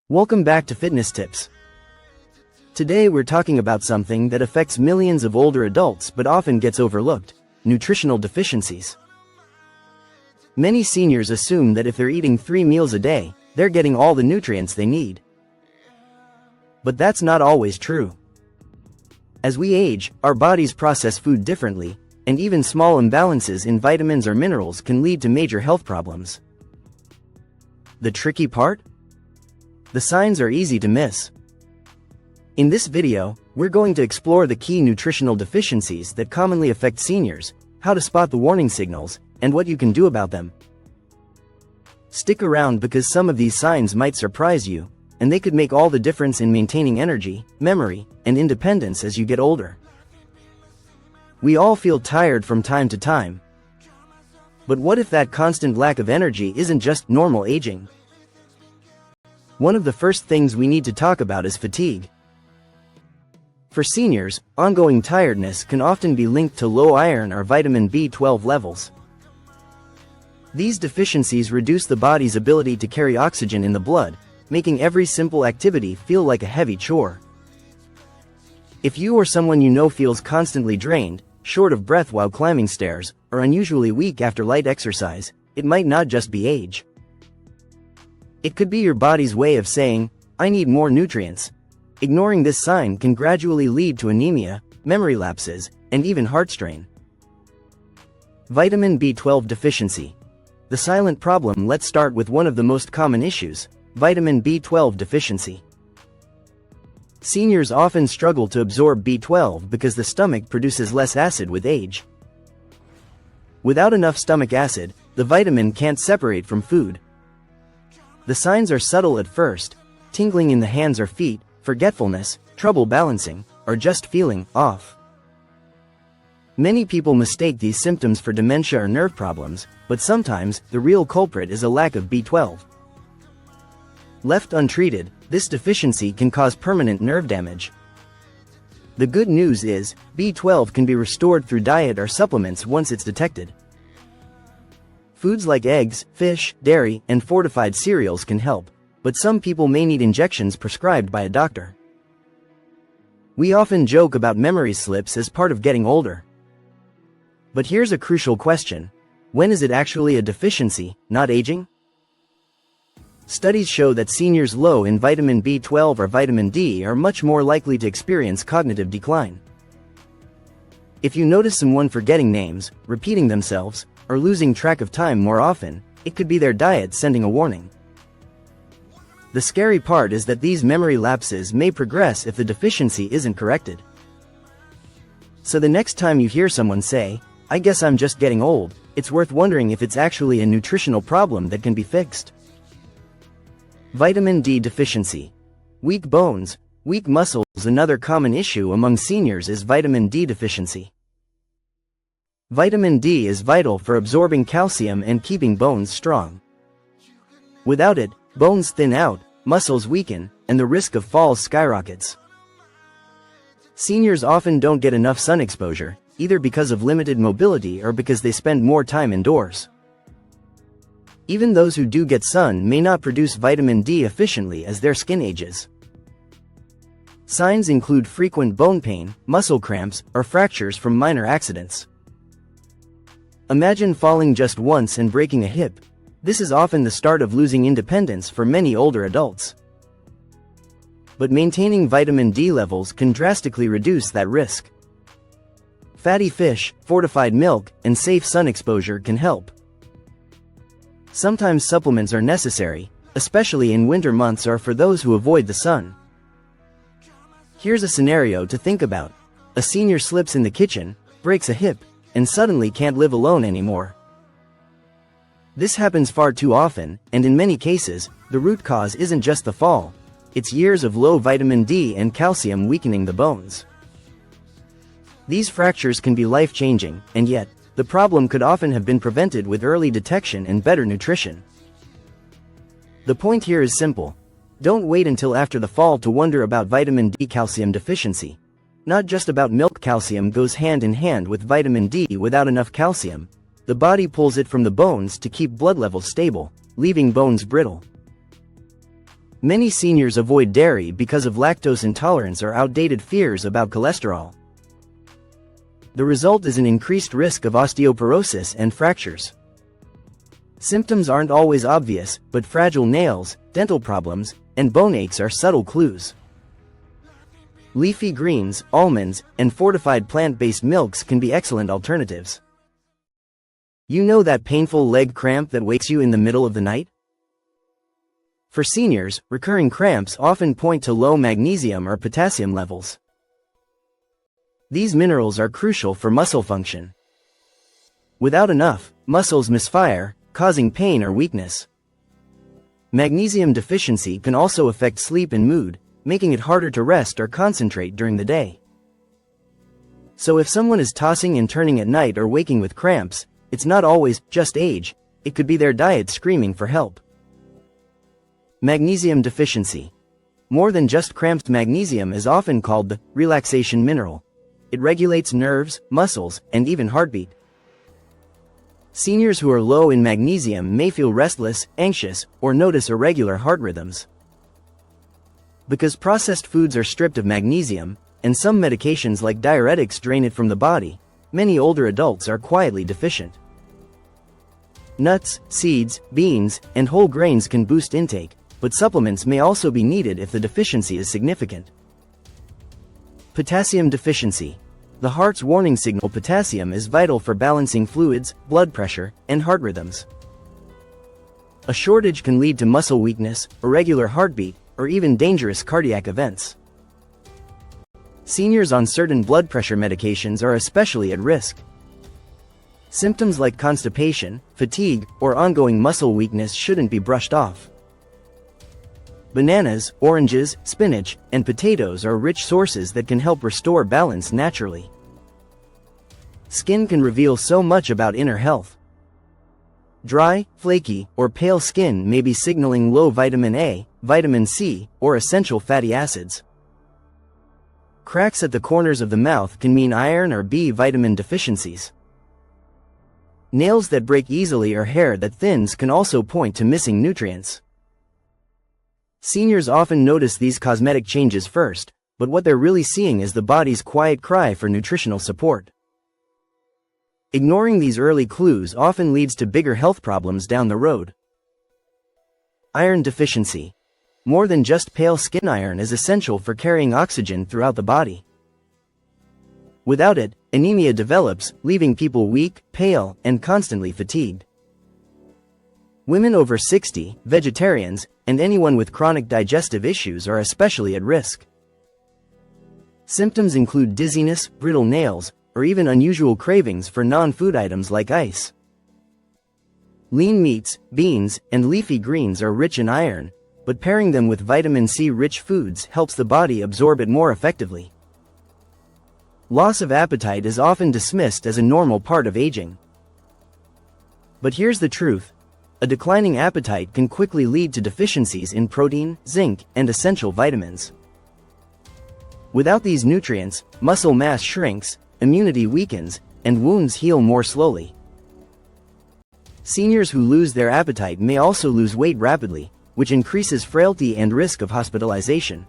Welcome back to Fitness Tips. Today we're talking about something that affects millions of older adults but often gets overlooked: nutritional deficiencies. Many seniors assume that if they're eating 3 meals a day, they're getting all the nutrients they need. But that's not always true. As we age, our bodies process food differently, and even small imbalances in vitamins or minerals can lead to major health problems. The tricky part? The signs are easy to miss. In this video, we're going to explore the key nutritional deficiencies that commonly affect seniors, how to spot the warning signals, and what you can do about them. Stick around because some of these signs might surprise you, and they could make all the difference in maintaining energy, memory, and independence as you get older. We all feel tired from time to time. But what if that constant lack of energy isn't just normal aging? One of the first things we need to talk about is fatigue. For seniors, ongoing tiredness can often be linked to low iron or vitamin B12 levels. These deficiencies reduce the body's ability to carry oxygen in the blood, making every simple activity feel like a heavy chore. If you or someone you know feels constantly drained, short of breath while climbing stairs, or unusually weak after light exercise, it might not just be age. It could be your body's way of saying, "I need more nutrients." Ignoring this sign can gradually lead to anemia, memory lapses, and even heart strain. Vitamin B12 deficiency. The silent problem. Let's start with one of the most common issues: vitamin B12 deficiency. Seniors often struggle to absorb B12 because the stomach produces less acid with age. Without enough stomach acid, the vitamin can't separate from food. The signs are subtle at first: tingling in the hands or feet, forgetfulness, trouble balancing, or just feeling off. Many people mistake these symptoms for dementia or nerve problems, but sometimes the real culprit is a lack of B12. Left untreated, this deficiency can cause permanent nerve damage. The good news is, B12 can be restored through diet or supplements once it's detected. Foods like eggs, fish, dairy, and fortified cereals can help, but some people may need injections prescribed by a doctor. We often joke about memory slips as part of getting older. But here's a crucial question: when is it actually a deficiency, not aging? Studies show that seniors low in vitamin B12 or vitamin D are much more likely to experience cognitive decline. If you notice someone forgetting names, repeating themselves, or losing track of time more often, it could be their diet sending a warning. The scary part is that these memory lapses may progress if the deficiency isn't corrected. So the next time you hear someone say, "I guess I'm just getting old," it's worth wondering if it's actually a nutritional problem that can be fixed. Vitamin D deficiency. Weak bones, weak muscles. Another common issue among seniors is vitamin D deficiency. Vitamin D is vital for absorbing calcium and keeping bones strong. Without it, bones thin out, muscles weaken, and the risk of falls skyrockets. Seniors often don't get enough sun exposure, either because of limited mobility or because they spend more time indoors. Even those who do get sun may not produce vitamin D efficiently as their skin ages. Signs include frequent bone pain, muscle cramps, or fractures from minor accidents. Imagine falling just once and breaking a hip. This is often the start of losing independence for many older adults. But maintaining vitamin D levels can drastically reduce that risk. Fatty fish, fortified milk, and safe sun exposure can help. Sometimes supplements are necessary, especially in winter months or for those who avoid the sun. Here's a scenario to think about: a senior slips in the kitchen, breaks a hip, and suddenly can't live alone anymore. This happens far too often, and in many cases, the root cause isn't just the fall, it's years of low vitamin D and calcium weakening the bones. These fractures can be life-changing, and yet, the problem could often have been prevented with early detection and better nutrition. The point here is simple: don't wait until after the fall to wonder about vitamin D. Calcium deficiency. Not just about milk. Calcium goes hand in hand with vitamin D. Without enough calcium, the body pulls it from the bones to keep blood levels stable, leaving bones brittle. Many seniors avoid dairy because of lactose intolerance or outdated fears about cholesterol. The result is an increased risk of osteoporosis and fractures. Symptoms aren't always obvious, but fragile nails, dental problems, and bone aches are subtle clues. Leafy greens, almonds, and fortified plant-based milks can be excellent alternatives. You know that painful leg cramp that wakes you in the middle of the night? For seniors, recurring cramps often point to low magnesium or potassium levels. These minerals are crucial for muscle function. Without enough, muscles misfire, causing pain or weakness. Magnesium deficiency can also affect sleep and mood, making it harder to rest or concentrate during the day. So if someone is tossing and turning at night or waking with cramps, it's not always just age, it could be their diet screaming for help. Magnesium deficiency. More than just cramps, magnesium is often called the relaxation mineral. It regulates nerves, muscles, and even heartbeat. Seniors who are low in magnesium may feel restless, anxious, or notice irregular heart rhythms. Because processed foods are stripped of magnesium, and some medications like diuretics drain it from the body, many older adults are quietly deficient. Nuts, seeds, beans, and whole grains can boost intake, but supplements may also be needed if the deficiency is significant. Potassium deficiency. The heart's warning signal potassium is vital for balancing fluids, blood pressure, and heart rhythms. A shortage can lead to muscle weakness, irregular heartbeat, or even dangerous cardiac events. Seniors on certain blood pressure medications are especially at risk. Symptoms like constipation, fatigue, or ongoing muscle weakness shouldn't be brushed off. Bananas, oranges, spinach, and potatoes are rich sources that can help restore balance naturally. Skin can reveal so much about inner health. Dry, flaky, or pale skin may be signaling low vitamin A, vitamin C, or essential fatty acids. Cracks at the corners of the mouth can mean iron or B vitamin deficiencies. Nails that break easily or hair that thins can also point to missing nutrients. Seniors often notice these cosmetic changes first, but what they're really seeing is the body's quiet cry for nutritional support. Ignoring these early clues often leads to bigger health problems down the road. Iron deficiency. More than just pale skin, iron is essential for carrying oxygen throughout the body. Without it, anemia develops, leaving people weak, pale, and constantly fatigued. Women over 60, vegetarians, and anyone with chronic digestive issues are especially at risk. Symptoms include dizziness, brittle nails, or even unusual cravings for non-food items like ice. Lean meats, beans, and leafy greens are rich in iron, but pairing them with vitamin C-rich foods helps the body absorb it more effectively. Loss of appetite is often dismissed as a normal part of aging. But here's the truth. A declining appetite can quickly lead to deficiencies in protein, zinc, and essential vitamins. Without these nutrients, muscle mass shrinks, immunity weakens, and wounds heal more slowly. Seniors who lose their appetite may also lose weight rapidly, which increases frailty and risk of hospitalization.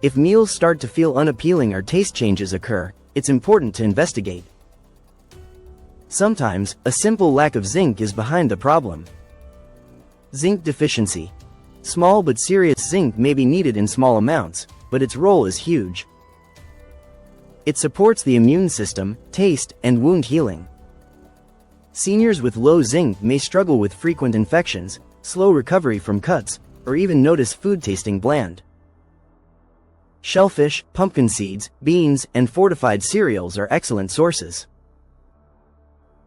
If meals start to feel unappealing or taste changes occur, it's important to investigate. Sometimes, a simple lack of zinc is behind the problem. Zinc deficiency. Small but serious. Zinc may be needed in small amounts, but its role is huge. It supports the immune system, taste, and wound healing. Seniors with low zinc may struggle with frequent infections, slow recovery from cuts, or even notice food tasting bland. Shellfish, pumpkin seeds, beans, and fortified cereals are excellent sources.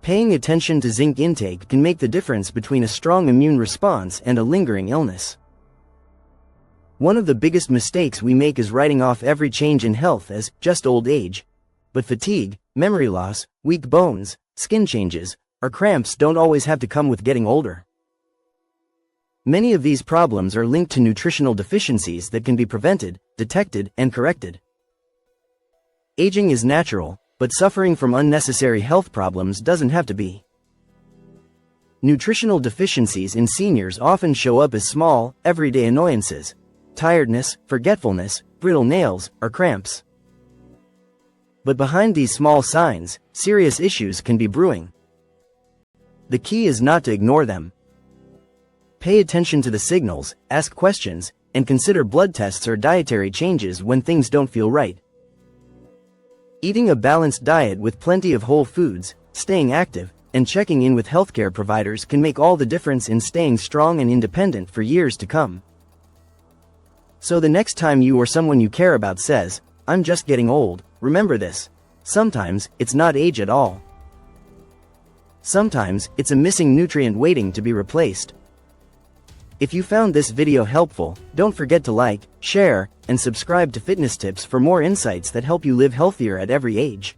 Paying attention to zinc intake can make the difference between a strong immune response and a lingering illness. One of the biggest mistakes we make is writing off every change in health as just old age. But fatigue, memory loss, weak bones, skin changes, or cramps don't always have to come with getting older. Many of these problems are linked to nutritional deficiencies that can be prevented, detected, and corrected. Aging is natural, but suffering from unnecessary health problems doesn't have to be. Nutritional deficiencies in seniors often show up as small, everyday annoyances: tiredness, forgetfulness, brittle nails, or cramps. But behind these small signs, serious issues can be brewing. The key is not to ignore them. Pay attention to the signals, ask questions, and consider blood tests or dietary changes when things don't feel right. Eating a balanced diet with plenty of whole foods, staying active, and checking in with healthcare providers can make all the difference in staying strong and independent for years to come. So the next time you or someone you care about says, "I'm just getting old," remember this: sometimes it's not age at all. Sometimes it's a missing nutrient waiting to be replaced. If you found this video helpful, don't forget to like, share, and subscribe to Fitness Tips for more insights that help you live healthier at every age.